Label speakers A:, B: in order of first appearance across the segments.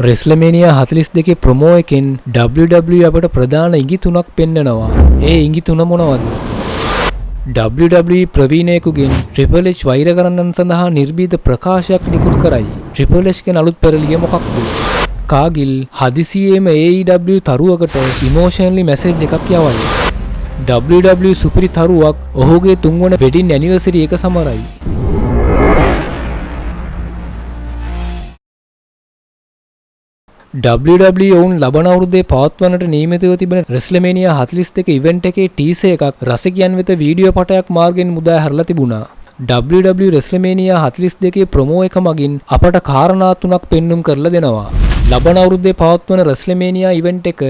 A: WrestleMania 42 promo එකෙන් WWE අපට ප්‍රධාන ඉඟි තුනක් පෙන්නනවා. ඒ ඉඟි තුන මොනවද? WWE ප්‍රවීණයෙකුගෙන් Triple H වෛර කරන්නන් සඳහා නිර්භීත ප්‍රකාශයක් නිකුත් කරයි. Triple H ගේ අලුත් පෙරළිය මොකක්ද? කාගිල් හදිසියේම AEW තරුවකට ඉමෝෂනලි මැසේජ් එකක් යවයි. WWE සුපිරි තරුවක් ඔහුගේ 3 වන වෙඩින් ඇනිවර්සරි එක සමරයි. WWE ඔවුන් ලබන අවුරුද්දේ පවත්වන්නට නියමිතව තිබෙන WrestleMania 42 ඉවෙන්ට් එකේ ටීසර් එකක් රසිකයන් වෙත වීඩියෝ පටයක් මාර්ගෙන් මුදා හැරලා තිබුණා. WWE WrestleMania 42 ප්‍රොමෝ එක මගින් අපට කාරණා තුනක් පෙන්눔 කරලා දෙනවා. ලබන අවුරුද්දේ පවත්වන WrestleMania ඉවෙන්ට් එක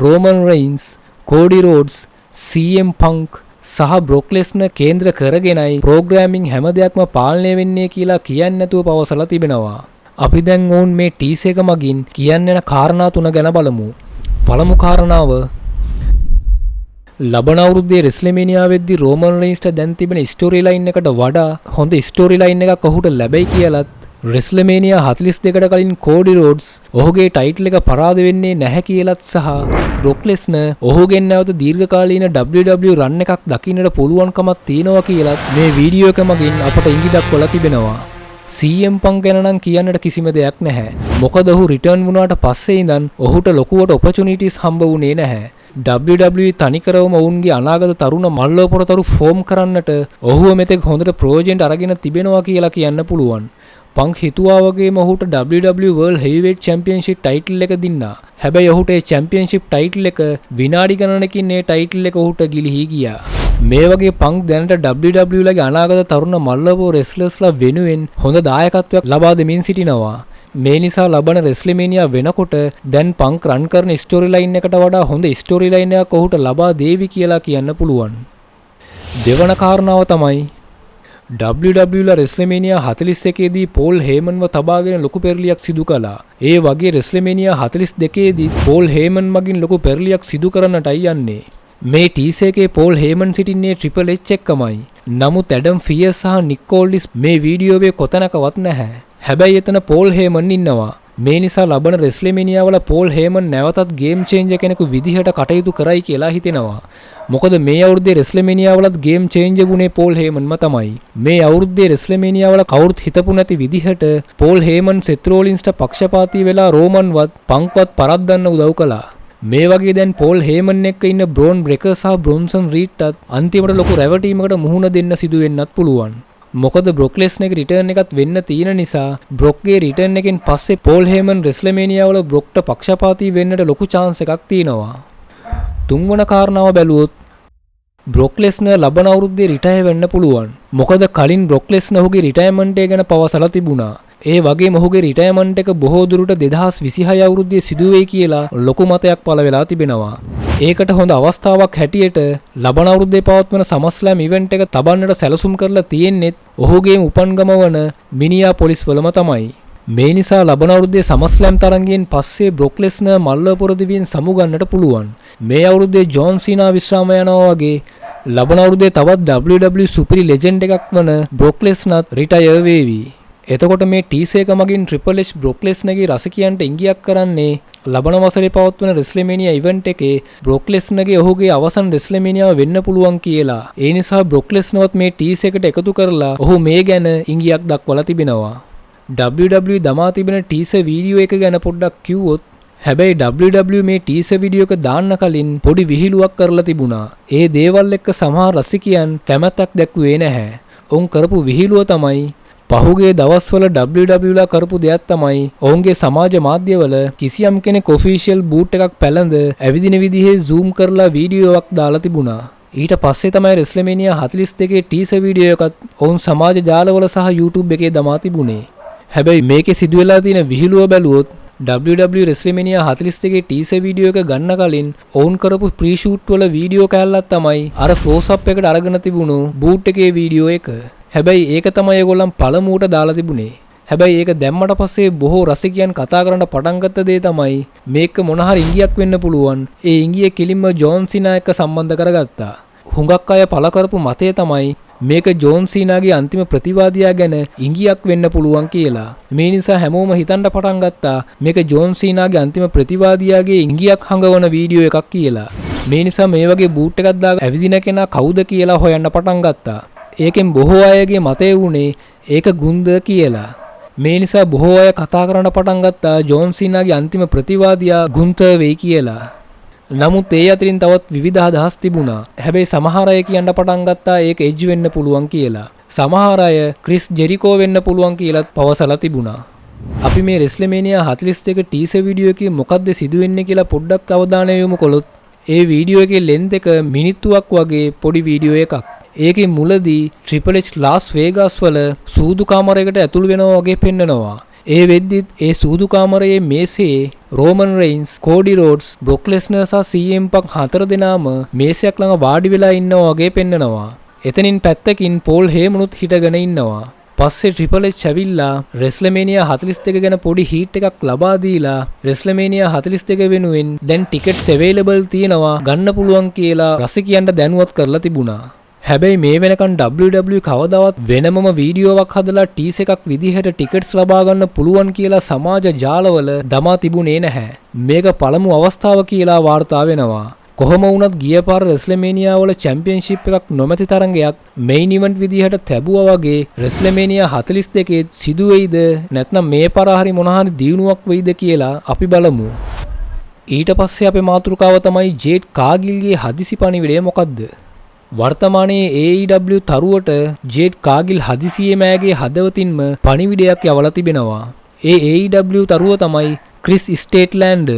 A: Roman Reigns, Cody Rhodes, CM Punk සහ Brock Lesnar කේන්ද්‍ර කරගෙනයි ප්‍රෝග්‍රෑමින් හැම දෙයක්ම පාලනය වෙන්නේ කියලා කියන්නේ නැතුව පවසලා තිබෙනවා. අපි දැන් ඕන් මේ ටීසර් එක මගින් කියන්න යන කාරණා තුන ගැන බලමු. පළමු කාරණාව ලබන අවුරුද්දේ WrestleMania වෙද්දී Roman Reignsට දැන් තිබෙන ස්ටෝරි ලයින් එකට වඩා හොඳ ස්ටෝරි ලයින් එකක් ඔහුට ලැබෙයි කියලත් WrestleMania 42කට කලින් Cody Rhodes ඔහුගේ ටයිටල් එක පරාද වෙන්නේ නැහැ කියලත් සහ Brock Lesnar ඔහුගෙන් නැවත දීර්ඝකාලීන WWE රන් එකක් දකින්නට පුළුවන්කමක් තියෙනවා කියලත් මේ වීඩියෝ එක මගින් අපට ඉඟි දක්වලා තිබෙනවා. CM Punk ගැන නම් කියන්නට කිසිම දෙයක් නැහැ. මොකද ඔහු රිටර්න් වුණාට පස්සේ ඉඳන් ඔහුට ලොකුවට ඔපචුනිටිස් හම්බ වුණේ නැහැ. WWE තනිකරවම ඔවුන්ගේ අනාගත තරුණ මල්ලෝපොරතරු ෆෝම් කරන්නට ඔහුව මෙතෙක් හොඳට ප්‍රයෝජනට අරගෙන තිබෙනවා කියලා කියන්න පුළුවන්. Punk හිතුවා වගේම ඔහුට WWE World Heavyweight Championship title එක දින්නා. හැබැයි ඔහුට ඒ චැම්පියන්ෂිප් ටයිටල් එක විනාඩි ගණනකින් මේ ටයිටල් එක ඔහුට ගිලිහී ගියා. මේ වගේ Punk දැනට WWE ලගේ අනාගත තරුණ මල්ලවෝ රෙස්ලර්ස්ලා වෙනුවෙන් හොඳ දායකත්වයක් ලබා දෙමින් සිටිනවා. මේ නිසා ලබන WrestleMania වෙනකොට දැන් Punk රන් කරන ස්ටෝරි ලයින් එකට වඩා හොඳ ස්ටෝරි ලයින් එකක් ඔහුට ලබා දේවි කියලා කියන්න පුළුවන්. දෙවන කාරණාව තමයි WWE ලා WrestleMania 41 දී Paul Heymanව තබාගෙන ලොකු පෙරලියක් සිදු කළා. ඒ වගේ WrestleMania 42 දී Paul Heyman මගින් ලොකු පෙරලියක් සිදු කරන්නටයි යන්නේ. මේ ටීසර් එකේ Paul Heyman සිටින්නේ Triple H එක්කමයි. නමුත් Adam Pearce සහ Nick Aldis මේ වීඩියෝවේ කොතනකවත් නැහැ. හැබැයි එතන Paul Heyman ඉන්නවා. මේ නිසා ලබන WrestleMania වල Paul Heyman නැවතත් ගේම් චේන්ජර් කෙනෙකු විදිහට කටයුතු කරයි කියලා හිතෙනවා. මොකද මේ අවුරුද්දේ WrestleMania වලත් ගේම් චේන්ජර් වුණේ Paul Heymanම තමයි. මේ අවුරුද්දේ WrestleMania වල කවුරුත් හිතපු නැති විදිහට Paul Heyman Seth Rollinsට පක්ෂපාතී වෙලා Romanවත් Punkවත් පරද්දන්න උදව් කළා. මේ වගේ දැන් Paul Heyman එක්ක ඉන්න Braun Breaker සහ Bronson Reedටත් අන්තිමට ලොකු රැවටීමකට මුහුණ දෙන්න සිදු වෙන්නත් පුළුවන්. මොකද Brock Lesnarගේ රිටර්න් එකත් වෙන්න තියෙන නිසා Brockගේ රිටර්න් එකෙන් පස්සේ Paul Heyman WrestleMania වල Brockට පක්ෂපාතී වෙන්නට ලොකු chance එකක් තියෙනවා. තුන්වන කාරණාව බැලුවොත් Brock Lesnar ලබන අවුරුද්දේ රිටයර් වෙන්න පුළුවන්. මොකද කලින් Brock Lesnar ඔහුගේ රිටයර්මන්ට් එක ගැන පවසලා තිබුණා. ඒ වගේම ඔහුගේ රිටයර්මන්ට් එක බොහෝ දුරට 2026 අවුරුද්දේ සිදු වෙයි කියලා ලොකු මතයක් පළ වෙලා තිබෙනවා. ඒකට හොඳ අවස්ථාවක් හැටියට ලබන අවුරුද්දේ පවත්වන SummerSlam ඉවෙන්ට් එක තබන්නට සැලසුම් කරලා තියෙන්නේ ඔහුගේ උපන්ගම වන මිනියාපොලිස් වලම තමයි. මේ නිසා ලබන අවුරුද්දේ SummerSlam තරඟයෙන් පස්සේ Brock Lesnar මල්ලපොර දිවියෙන් සමුගන්නට පුළුවන්. මේ අවුරුද්දේ John Cena විශ්‍රාම යනවා වගේ ලබන අවුරුද්දේ තවත් WWE සුපිරි ලෙජෙන්ඩ් එකක් වන Brock Lesnar රිටයර් වේවි. එතකොට මේ ටීසර් එක මගින් Triple H Brock Lesnarගේ රසිකයන්ට ඉඟියක් කරන්නේ ලබන වසරේ පවත්වන WrestleMania ඉවෙන්ට් එකේ Brock Lesnarගේ ඔහුගේ අවසන් WrestleMania වෙන්න පුළුවන් කියලා. ඒ නිසා Brock Lesnarවත් මේ ටීසර් එකට එකතු කරලා ඔහු මේ ගැන ඉඟියක් දක්වලා තිබෙනවා. WWE දමා තිබෙන ටීසර් වීඩියෝ එක ගැන පොඩ්ඩක් කිව්වොත් හැබැයි WWE මේ ටීසර් වීඩියෝ එක දාන්න කලින් පොඩි විහිළුවක් කරලා තිබුණා. ඒ දේවල් එක්ක සමහර රසිකයන් කැමැත්තක් දැක්ුවේ නැහැ. ඔවුන් කරපු විහිළුව තමයි පහුගිය දවස්වල WWE ලා කරපු දෙයක් තමයි ඔවුන්ගේ සමාජ මාධ්‍යවල කිසියම් කෙනෙක් ඔෆිෂියල් බූට් එකක් පැලඳ ඇවිදින විදිහේ zoom කරලා වීඩියෝවක් දාලා තිබුණා. ඊට පස්සේ තමයි WrestleMania 42 ටීසර් වීඩියෝ එකත් ඔවුන් සමාජ ජාලවල සහ YouTube එකේ දමා තිබුණේ. හැබැයි මේකේ සිදුවෙලා තියෙන විහිළුව බැලුවොත් WWE WrestleMania 42 ටීසර් වීඩියෝ එක ගන්න කලින් ඔවුන් කරපු ප්‍රී-ෂූට් වල වීඩියෝ කැල්ලක් තමයි අර ක්ලෝස් අප් එකට අරගෙන තිබුණු බූට් එකේ වීඩියෝ එක. හැබැයි ඒක තමයි ඒගොල්ලන් පළමුවට දාලා තිබුණේ. හැබැයි ඒක දැම්මට පස්සේ බොහෝ රසිකයන් කතා කරන්න පටන් ගත්ත දේ තමයි මේක මොන හරි ඉඟියක් වෙන්න පුළුවන්. ඒ ඉඟිය කෙලින්ම ජෝන් සිනා එක්ක සම්බන්ධ කරගත්තා. හුඟක් අය පළ කරපු මතය තමයි මේක ජෝන් සීනාගේ අන්තිම ප්‍රතිවාදියා ගැන ඉඟියක් වෙන්න පුළුවන් කියලා. මේ නිසා හැමෝම හිතන්න පටන් ගත්තා මේක ජෝන් සීනාගේ අන්තිම ප්‍රතිවාදියාගේ ඉඟියක් හංගවන වීඩියෝ එකක් කියලා. මේ නිසා මේ වගේ බූට් එකක් දාගෙන ඇවිදින කෙනා කවුද කියලා හොයන්න පටන් ගත්තා. ඒකෙන් බොහෝ අයගේ මතය වුණේ ඒක ගුන්ද කියලා. මේ නිසා බොහෝ අය කතා කරන්න පටන් ගත්තා ජෝන් සීනාගේ අන්තිම ප්‍රතිවාදියා ගුන්තර් වෙයි කියලා. නමුත් ඒ අතරින් තවත් විවිධ අදහස් තිබුණා. හැබැයි සමහර අය කියන්න පටන් ගත්තා ඒක එජ් වෙන්න පුළුවන් කියලා. සමහර අය ක්‍රිස් ජෙරිකෝ වෙන්න පුළුවන් කියලාත් පවසලා තිබුණා. අපි මේ රෙස්ලමේනියා 42 ටීසර් වීඩියෝ එකේ මොකද්ද සිදුවෙන්නේ කියලා පොඩ්ඩක් අවධානය යොමු කළොත් ඒ වීඩියෝ එකේ ලෙන්ත් එක මිනිත්තුවක් වගේ පොඩි වීඩියෝ එකක්. ඒකේ මුලදී ට්‍රිපල් එච් ලාස් වේගාස් වල සූදු කාමරයකට ඇතුළු වෙනවා වගේ පෙන්නනවා. ඒ වෙද්දිත් ඒ සූදු කාමරයේ මේසේ රෝමන් රේන්ස්, කෝඩි රෝඩ්ස්, බ්‍රොක් ලෙස්නර් සහ CM පංක් 4 දෙනාම මේසයක් ළඟ වාඩි වෙලා ඉන්නවා වගේ පෙන්නනවා. එතනින් පැත්තකින් පෝල් හේමනුත් හිටගෙන ඉන්නවා. පස්සේ ට්‍රිපල් එච් ඇවිල්ලා රෙස්ලමේනියා 42 ගැන පොඩි හීට් එකක් ලබා දීලා රෙස්ලමේනියා 42 වෙනුවෙන් දැන් ටිකට්ස් අවైలබල් තියෙනවා ගන්න පුළුවන් කියලා රසිකයන්ට දැනුවත් කරලා තිබුණා. හැබැයි මේ වෙනකන් WWE කවදාවත් වෙනමම වීඩියෝවක් හදලා ටීස් එකක් විදිහට ටිකට්ස් ලබා ගන්න පුළුවන් කියලා සමාජ ජාලවල දමා තිබුණේ නැහැ. මේක පළමු අවස්ථාව කියලා වාර්තා වෙනවා. කොහොම වුණත් ගිය පාර රෙස්ලමේනියා වල චැම්පියන්ෂිප් එකක් නොමැති තරඟයක් මෙයින් ඉවෙන්ට් විදිහට තැබුවා වගේ රෙස්ලමේනියා 42 සිදු වෙයිද නැත්නම් මේ පාර හරි මොන හරි දියුණුවක් වෙයිද කියලා අපි බලමු. ඊට පස්සේ අපේ මාතෘකාව තමයි ජේඩ් කාගිල්ගේ හදිසි පණිවිඩය මොකද්ද? වර්තමානයේ AEW තරුවට ජේඩ් කාගිල් හදිසියේම ඇගේ හදවතින්ම පණිවිඩයක් යවලා තිබෙනවා. ඒ AEW තරුව තමයි ක්‍රිස් ස්ටේට්ලෑන්ඩ්.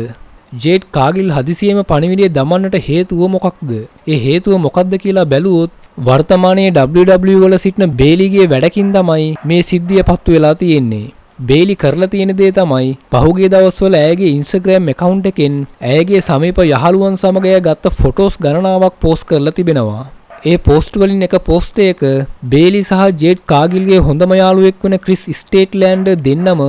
A: ජේඩ් කාගිල් හදිසියේම පණිවිඩය දමන්නට හේතුව මොකක්ද? ඒ හේතුව මොකක්ද කියලා බැලුවොත් වර්තමානයේ WWE වල සිටින බේලිගේ වැඩකින් තමයි මේ සිද්ධිය පත්තු වෙලා තියෙන්නේ. බේලි කරලා තියෙන දේ තමයි පහුගිය දවස්වල ඇයගේ Instagram account එකෙන් ඇයගේ සමීප යහළුවන් සමග ගත්ත ෆොටෝස් ගණනාවක් පෝස්ට් කරලා තිබෙනවා. ඒ පෝස්ට් වලින් එක පෝස්ට් එකක බේලි සහ ජේඩ් කාගිල්ගේ හොඳම යාළුවෙක් වන ක්‍රිස් ස්ටේට්ලෑන්ඩ් දෙන්නම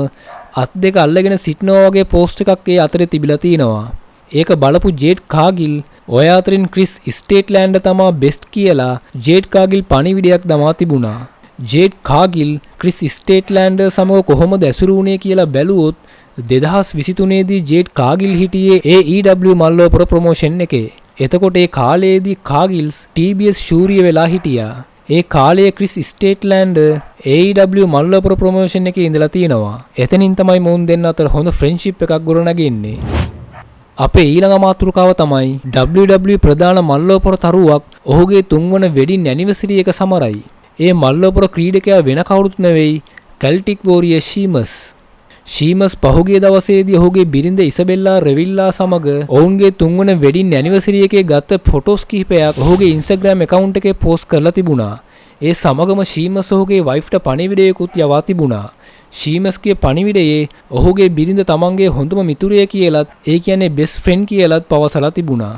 A: අත් දෙක අල්ලගෙන සිටිනවා වගේ පෝස්ට් එකක් ඒ අතරේ තිබිලා තියෙනවා. ඒක බලපු ජේඩ් කාගිල් ඔය අතරින් ක්‍රිස් ස්ටේට්ලෑන්ඩ් තමා බෙස්ට් කියලා ජේඩ් කාගිල් පණිවිඩයක් දමා තිබුණා. ජේඩ් කාගිල් ක්‍රිස් ස්ටේට්ලෑන්ඩ් සමග කොහොමද ඇසුරු වුණේ කියලා බැලුවොත් 2023 දී ජේඩ් කාගිල් හිටියේ AEW මල්ලෝපුර ප්‍රොමෝෂන් එකේ. එතකොට ඒ කාලයේදී කාගිල්ස් TBS ශූරිය වෙලා හිටියා. ඒ කාලයේ ක්‍රිස් ස්ටේට්ලෑන්ඩ් AEW මල්ලෝපුර ප්‍රොමෝෂන් එකේ ඉඳලා තියෙනවා. එතනින් තමයි මොවුන් දෙන්න අතර හොඳ ෆ්‍රෙන්ඩ්ෂිප් එකක් ගොඩනගෙන්නේ. අපේ ඊළඟ මාතෘකාව තමයි WWE ප්‍රධාන මල්ලෝපුර තරුවක් ඔහුගේ 3 වන වෙඩින් ඇනිවර්සරි එක සමරයි. ඒ මල්ලෝපුර ක්‍රීඩකයා වෙන කවුරුත් නෙවෙයි කෙල්ටික් වෝරියර් ෂීමස්. ෂීමස් පහුගිය දවසේදී ඔහුගේ බිරිඳ ඉසබෙල්ලා රෙවිල්ලා සමග ඔවුන්ගේ 3 වන වෙඩින් ඇනිවර්සරි එකේ ගත්ත ෆොටෝස් කිහිපයක් ඔහුගේ Instagram account එකේ පෝස්ට් කරලා තිබුණා. ඒ සමගම ෂීමස් ඔහුගේ වයිෆ්ට පණිවිඩයකුත් යවා තිබුණා. ෂීමස්ගේ පණිවිඩයේ ඔහුගේ බිරිඳ තමන්ගේ හොඳම මිතුරිය කියලත් ඒ කියන්නේ බෙස්ට් ෆ්‍රෙන්ඩ් කියලත් පවසලා තිබුණා.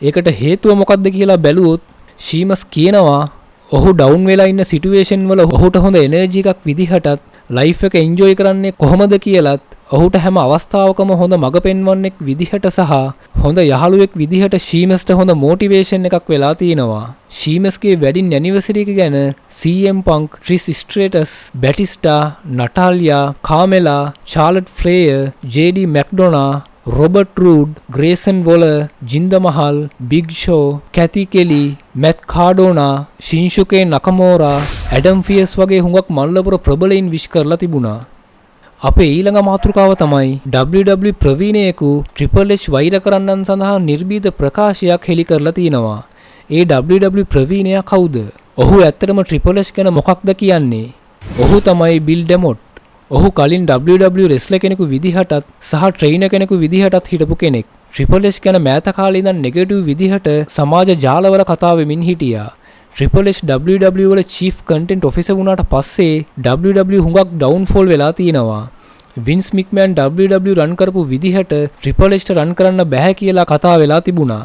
A: ඒකට හේතුව මොකක්ද කියලා බැලුවොත් ෂීමස් කියනවා ඔහු ඩවුන් වෙලා ඉන්න සිටුේෂන් වල ඔහුට හොඳ එනර්ජි එකක් විදිහටත් ලයිෆ් එක එන්ජොයි කරන්නේ කොහොමද කියලත් ඔහුට හැම අවස්ථාවකම හොඳ මඟ පෙන්වන්නෙක් විදිහට සහ හොඳ යහළුවෙක් විදිහට ෂීමස්ට හොඳ මොටිවේෂන් එකක් වෙලා තියෙනවා. ෂීමස්ගේ වෙඩින් ඇනිවර්සරි එක ගැන CM Punk, Trish Stratus, Batista, Natalya, Carmella, Charlotte Flair, JD McDonagh, Robert Roode, Grayson Waller, Jinder Mahal, Big Show, Katie Kelly, Matt Cardona, Shinsuke Nakamura, Adam Pearce වගේ හුඟක් මල්ලපුර ප්‍රබලයින් විශ් කරලා තිබුණා. අපේ ඊළඟ මාතෘකාව තමයි WWE ප්‍රවීණයෙකු ට්‍රිපල් එච් වෛර කරන්නන් සඳහා නිර්භීත ප්‍රකාශයක් හෙළි කරලා තිනවා. ඒ WWE ප්‍රවීණයා කවුද? ඔහු ඇත්තටම ට්‍රිපල් එච් ගැන මොකක්ද කියන්නේ? ඔහු තමයි බිල් ඩෙමොට්. ඔහු කලින් WWE රෙස්ලර් කෙනෙකු විදිහටත් සහ ට්‍රේනර් කෙනෙකු විදිහටත් හිටපු කෙනෙක්. ට්‍රිපල් එච් ගැන මෑත කාලේ ඉඳන් නෙගටිව් විදිහට සමාජ ජාලවල කතා වෙමින් හිටියා. ට්‍රිපල් එච් WWE වල චීෆ් කන්ටෙන්ට් ඔෆිසර් වුණාට පස්සේ WWE හුඟක් ඩවුන්ෆෝල් වෙලා තියෙනවා. වින්ස් මික්මෑන් WWE රන් කරපු විදිහට ට්‍රිපල් එච්ට රන් කරන්න බැහැ කියලා කතා වෙලා තිබුණා.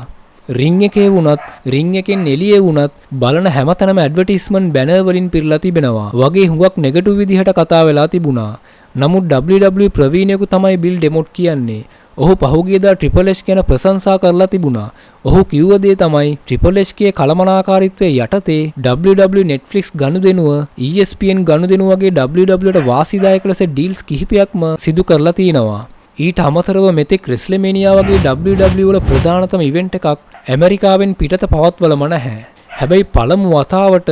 A: රින් එකේ වුණත් රින් එකෙන් එළියේ වුණත් බලන හැමතැනම ඇඩ්වර්ටයිස්මන්ට් බැනර් වලින් පිරලා තිබෙනවා වගේ හුඟක් නෙගටිව් විදිහට කතා වෙලා තිබුණා. නමුත් WWE ප්‍රවීණයෙකු තමයි බිල් ඩෙමොට් කියන්නේ. ඔහු පහුගියදා Triple H ගැන ප්‍රශංසා කරලා තිබුණා. ඔහු කිව්ව දේ තමයි Triple H ගේ කළමනාකාරීත්වයේ යටතේ WWE Netflix ගනුදෙනුව ESPN ගනුදෙනුව වගේ WWEට වාසිදායක ලෙස ඩීල්ස් කිහිපයක්ම සිදු කරලා තිනවා. ඊට අමතරව මෙතෙක් WrestleMania වගේ WWE වල ප්‍රධානතම ඉවෙන්ට් එකක් ඇමරිකාවෙන් පිටත පවත්වලම නැහැ. හැබැයි පළමු වතාවට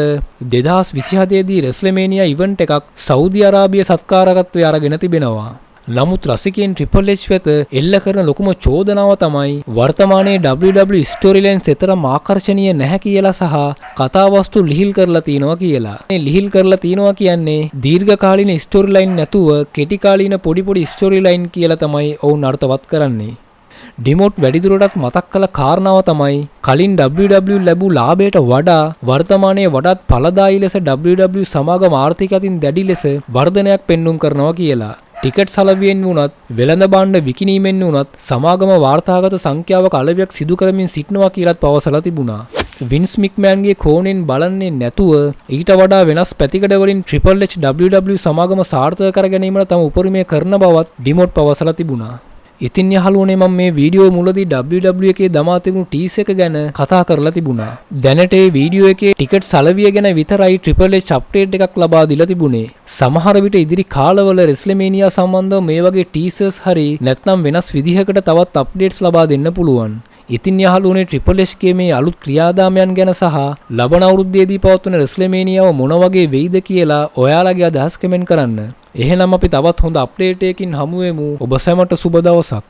A: 2027 දී WrestleMania ඉවෙන්ට් එකක් සෞදි අරාබිය සත්කාරකත්වයේ අරගෙන තිබෙනවා. නමුත් රසිකයන් Triple H වෙත එල්ල කරන ලොකුම චෝදනාව තමයි වර්තමානයේ WWE ස්ටෝරිලයින්ස් එතරම් ආකර්ශනීය නැහැ කියලා සහ කතාවස්තු ලිහිල් කරලා තිනවා කියලා. මේ ලිහිල් කරලා තිනවා කියන්නේ දීර්ඝකාලීන ස්ටෝරිලයින් නැතුව කෙටි කාලීන පොඩි ස්ටෝරිලයින් කියලා තමයි ඔවුන් අර්ථවත් කරන්නේ. ඩිමොට් වැඩිදුරටත් මතක් කළ කාරණාව තමයි කලින් WWE ලැබූ ලාභයට වඩා වර්තමානයේ වඩාත් ඵලදායී ලෙස WWE සමාගම ආර්ථික අතින් දැඩි ලෙස වර්ධනයක් පෙන්눔 කරනවා කියලා. ටිකට් සලවියෙන් වුණත් වෙළඳ භාණ්ඩ විකිණීමෙන් වුණත් සමාගම වාර්තාගත සංඛ්‍යාවක අලවයක් සිදු කරමින් සිටිනවා කියලාත් පවසලා තිබුණා. වින්ස් මික්මෑන්ගේ කෝණයෙන් බලන්නේ නැතුව ඊට වඩා වෙනස් පැතිකඩ වලින් Triple H WWE සමාගම සාර්ථක කර ගැනීමට තම උපරිමය කරන බවත් ඩිමොට් පවසලා තිබුණා. ඉතින් යහළුවනේ මම මේ වීඩියෝ මුලදී WWE එකේ දමා තිබුණු ටීස් එක ගැන කතා කරලා තිබුණා. දැනට මේ වීඩියෝ එකේ ටිකට් සලවිය ගැන විතරයි Triple H අප්ඩේට් එකක් ලබා දීලා තිබුණේ. සමහර විට ඉදිරි කාලවල WrestleMania සම්බන්ධව මේ වගේ ටීසර්ස් හරි නැත්නම් වෙනස් විදිහකට තවත් අප්ඩේට්ස් ලබා දෙන්න පුළුවන්. ඉතින් යහළුවනේ Triple H ගේ මේ අලුත් ක්‍රියාදාමයන් ගැන සහ ලබන අවුරුද්දේදී පවත්වන WrestleMania මොන වගේ වෙයිද කියලා ඔයාලගේ අදහස් කමෙන්ට් කරන්න. එහෙනම් අපි තවත් හොඳ අප්ඩේට් එකකින් හමු වෙමු. ඔබ සැමට සුබ දවසක්.